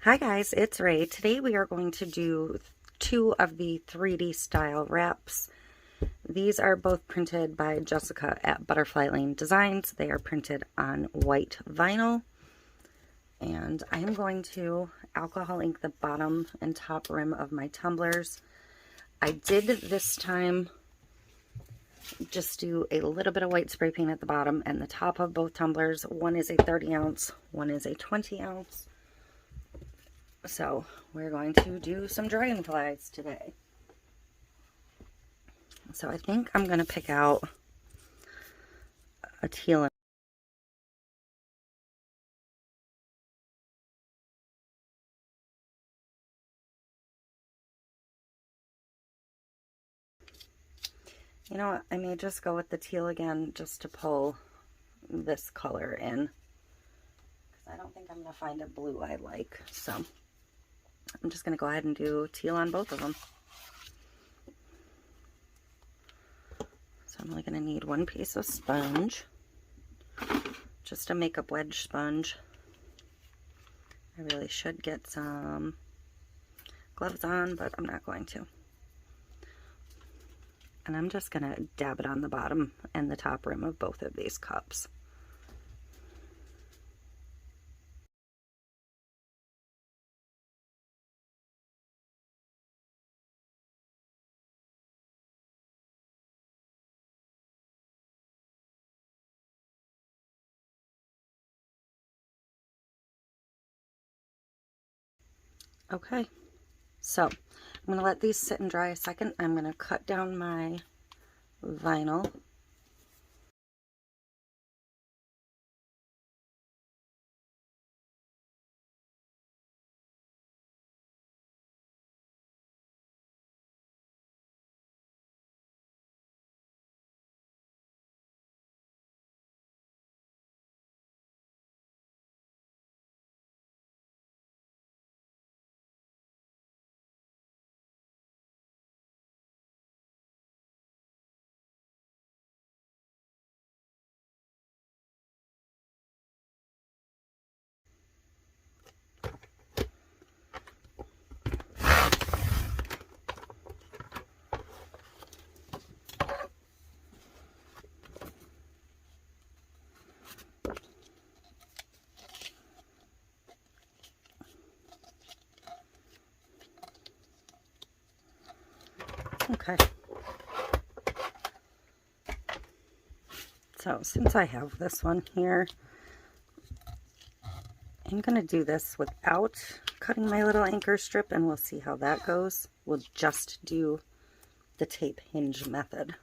Hi guys, it's Ray. Today we are going to do two of the 3D style wraps. These are both printed by Jessica at Butterfly Lane Designs. They are printed on white vinyl. And I am going to alcohol ink the bottom and top rim of my tumblers. I did this time just do a little bit of white spray paint at the bottom and the top of both tumblers. One is a 30 ounce, one is a 20 ounce. So we're going to do some dragonflies today. So I think I'm going to pick out a teal. You know what, I may just go with the teal again just to pull this color in. I don't think I'm going to find a blue I like, so I'm just going to go ahead and do teal on both of them. So I'm only going to need one piece of sponge, just a makeup wedge sponge. I really should get some gloves on, but I'm not going to. And I'm just going to dab it on the bottom and the top rim of both of these cups. Okay, so I'm going to let these sit and dry a second. I'm going to cut down my vinyl. Okay. So since I have this one here, I'm going to do this without cutting my little anchor strip, and we'll see how that goes. We'll just do the tape hinge method.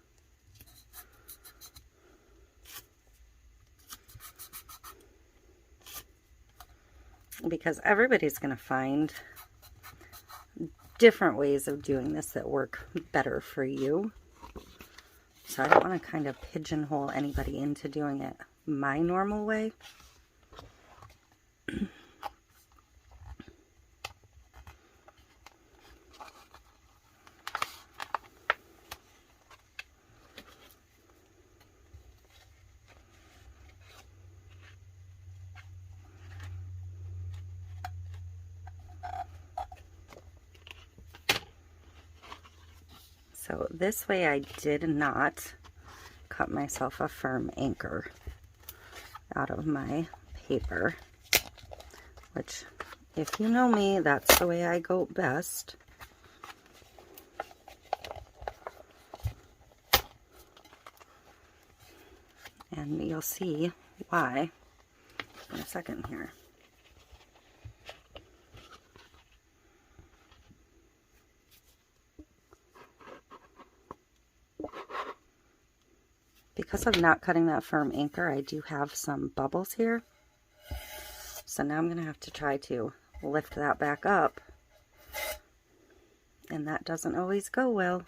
Because everybody's going to find different ways of doing this that work better for you. So I don't want to kind of pigeonhole anybody into doing it my normal way. So this way I did not cut myself a firm anchor out of my paper, which, if you know me, that's the way I go best. And you'll see why in a second here. Because of not cutting that firm anchor, I do have some bubbles here. So now I'm going to have to try to lift that back up. And that doesn't always go well.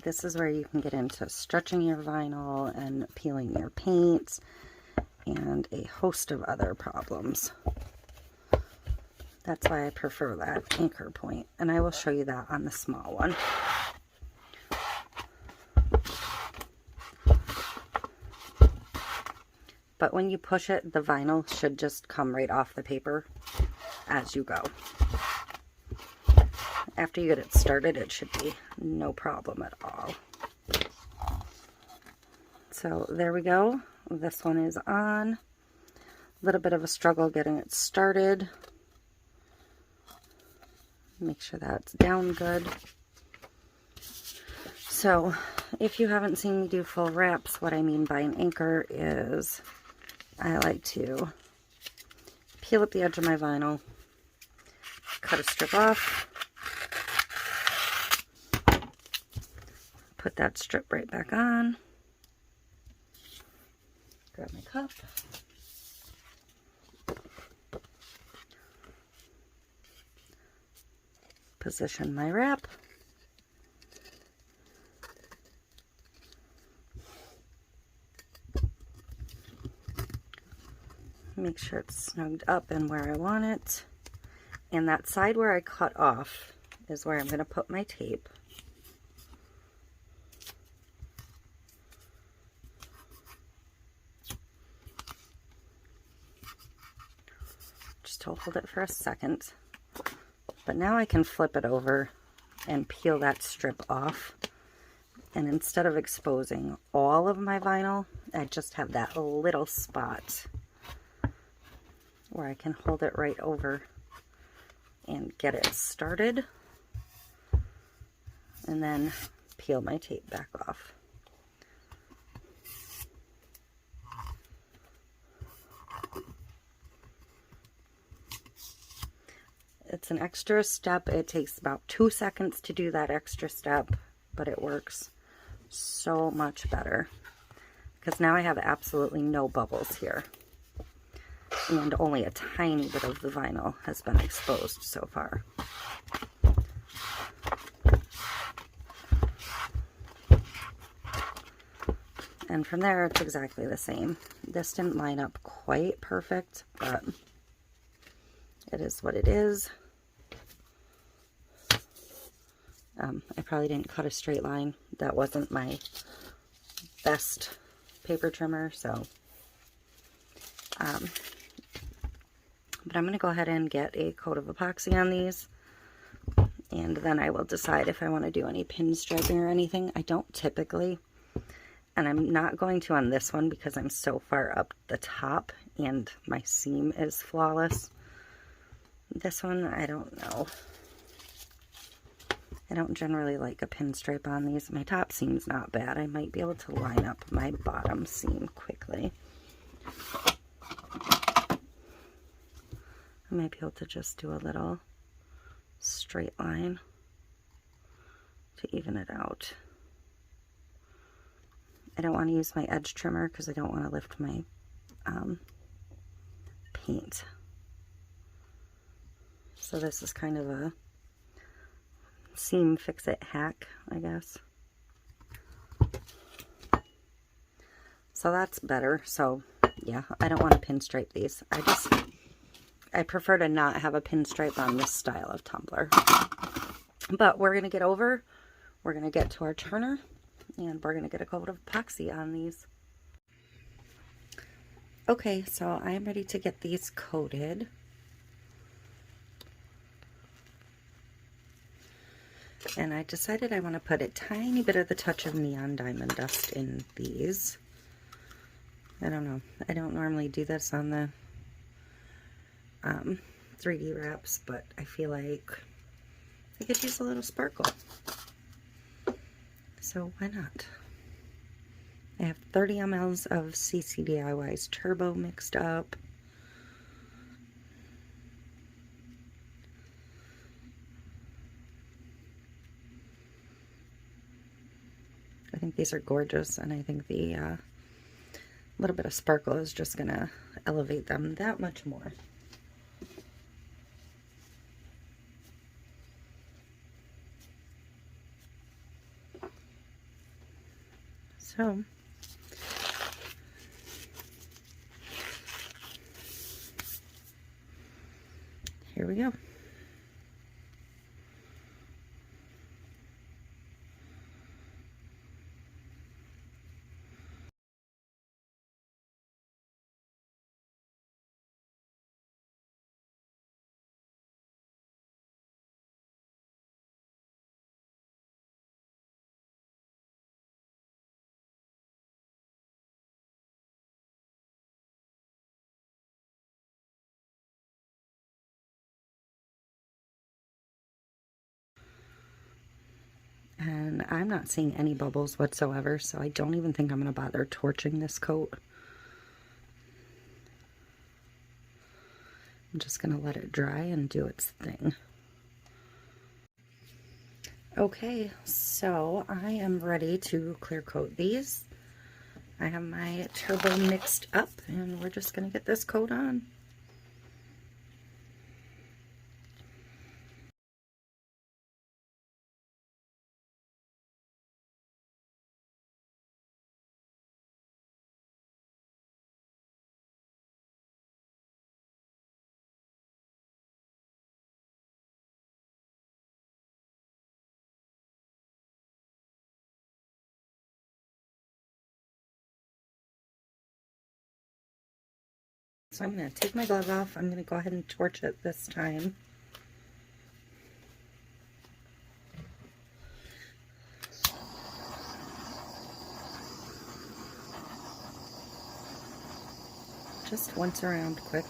this is where you can get into stretching your vinyl and peeling your paint and a host of other problems. That's why I prefer that anchor point, and I will show you that on the small one. But when you push it, the vinyl should just come right off the paper as you go. After you get it started, it should be no problem at all. So there we go. This one is on. A little bit of a struggle getting it started. Make sure that's down good. So if you haven't seen me do full wraps, what I mean by an anchor is I like to peel up the edge of my vinyl, cut a strip off, put that strip right back on, grab my cup, position my wrap, make sure it's snugged up and where I want it, and that side where I cut off is where I'm going to put my tape. Just to hold it for a second. But now I can flip it over and peel that strip off, and instead of exposing all of my vinyl, I just have that little spot where I can hold it right over and get it started, and then peel my tape back off. It's an extra step. It takes about 2 seconds to do that extra step, but it works so much better because now I have absolutely no bubbles here. And only a tiny bit of the vinyl has been exposed so far. And from there, it's exactly the same. This didn't line up quite perfect, but it is what it is. I probably didn't cut a straight line. That wasn't my best paper trimmer, so but I'm going to go ahead and get a coat of epoxy on these, and then I will decide if I want to do any pinstriping or anything. I don't typically, and I'm not going to on this one because I'm so far up the top and my seam is flawless. This one, I don't know. I don't generally like a pinstripe on these. My top seam's not bad. I might be able to line up my bottom seam quickly. I might be able to just do a little straight line to even it out. I don't want to use my edge trimmer because I don't want to lift my paint. So this is kind of a seam fix-it hack, I guess. So that's better. So yeah, I don't want to pinstripe these. I prefer to not have a pinstripe on this style of tumbler. But we're going to get to our turner, and we're going to get a coat of epoxy on these. Okay, so I'm ready to get these coated. And I decided I want to put a tiny bit of the touch of neon diamond dust in these. I don't know. I don't normally do this on the 3D wraps, but I feel like I could use a little sparkle. So why not? I have 30 mLs of CCDIY's Turbo mixed up. I think these are gorgeous, and I think the little bit of sparkle is just going to elevate them that much more. So here we go. And I'm not seeing any bubbles whatsoever, so I don't even think I'm going to bother torching this coat. I'm just going to let it dry and do its thing. Okay, so I am ready to clear coat these. I have my turbo mixed up, and we're just going to get this coat on. So I'm going to take my glove off. I'm going to go ahead and torch it this time. Just once around quick.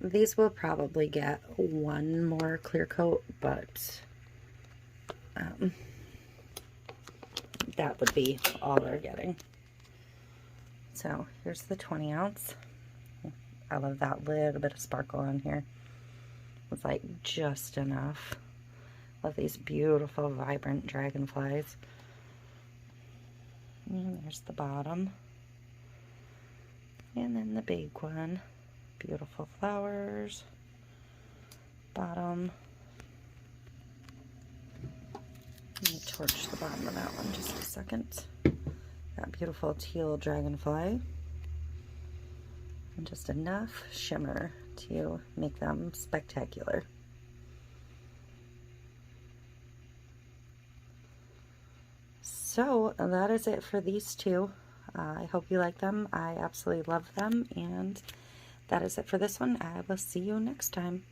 These will probably get one more clear coat, but that would be all they're getting. So here's the 20 ounce. I love that little bit of sparkle on here. It's like just enough. Love these beautiful vibrant dragonflies. And there's the bottom. And then the big one. Beautiful flowers. Bottom. Let me torch the bottom of that one just a second. That beautiful teal dragonfly. And just enough shimmer to make them spectacular. So that is it for these two. I hope you like them. I absolutely love them, and that is it for this one. I will see you next time.